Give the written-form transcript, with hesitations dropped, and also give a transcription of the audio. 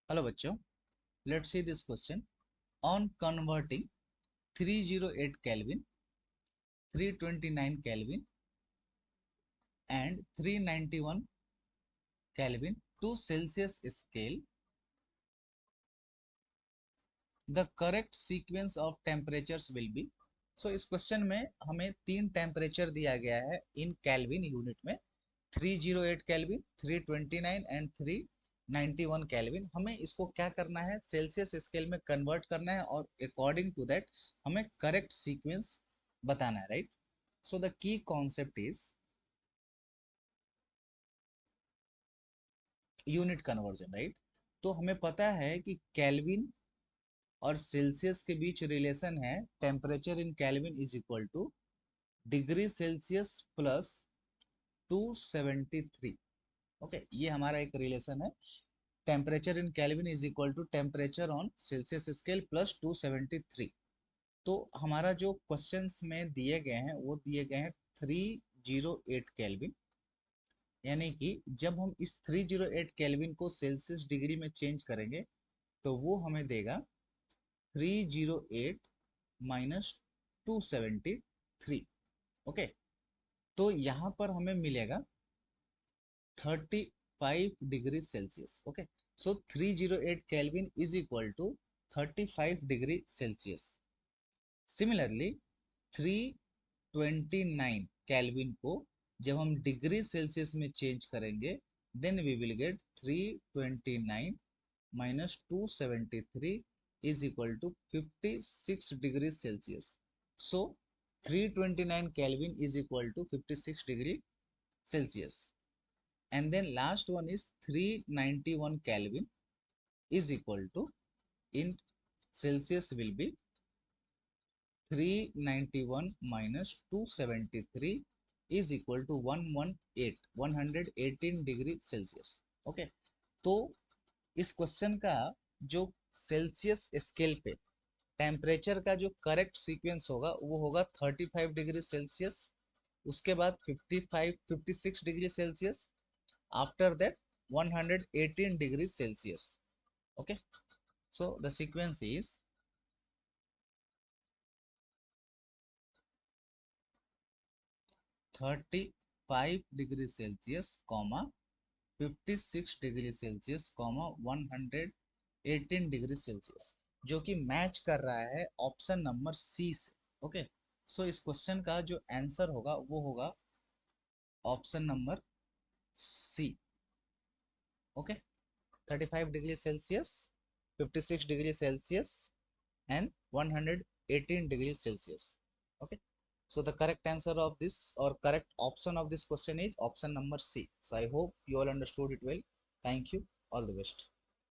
Hello बच्चों, let's see this question on converting 308 kelvin, 329 kelvin and 391 kelvin to Celsius scale. The correct sequence of temperatures will be. So इस question में हमें तीन temperature दिया गया है इन केल्विन यूनिट में, 308 केल्विन, 329 एंड 391 केल्विन। हमें इसको क्या करना है, सेल्सियस स्केल में कन्वर्ट करना है और अकॉर्डिंग टू दैट हमें करेक्ट सीक्वेंस बताना है, right. So the key concept is unit conversion, right. तो हमें पता है कि केल्विन और सेल्सियस के बीच रिलेशन है temperature in Kelvin is equal to degree Celsius plus 273। Okay, ये हमारा एक रिलेशन है। Temperature in Kelvin is equal to temperature on Celsius scale plus 273। तो हमारा जो क्वेश्चंस में दिए गए हैं वो दिए गए हैं 308 केल्विन, यानी कि जब हम इस 308 केल्विन को सेल्सियस डिग्री में चेंज करेंगे तो वो हमें देगा 308 माइनस 273। ओके, तो यहाँ पर हमें मिलेगा 35 degree Celsius. Okay, so 308 kelvin is equal to 35 degree Celsius. Similarly 329 kelvin को जब हम डिग्री सेल्सियस में चेंज करेंगे then we will get 329 minus 273 is equal to 56 degree Celsius. So 329 Kelvin is equal to 56 degree Celsius. And then last one is 391 Kelvin is equal to, in Celsius will be 391 minus 273 is equal to 118 degree Celsius. Okay, तो इस question का जो Celsius scale पे temperature का जो correct sequence होगा वो होगा 35 डिग्री सेल्सियस, उसके बाद 56 degree Celsius, after that 118 degree Celsius. Okay, so the sequence is 35 degree Celsius, 56 degree Celsius, 118 degree Celsius, जो कि मैच कर रहा है ऑप्शन नंबर सी से। ओके, सो इस क्वेश्चन का जो आंसर होगा वो होगा option number C. Okay, 35 degree Celsius, 56 degree Celsius and 118 degree Celsius. Okay, so the correct answer of this or correct option of this question is option number C. So I hope you all understood it well. Thank you, all the best.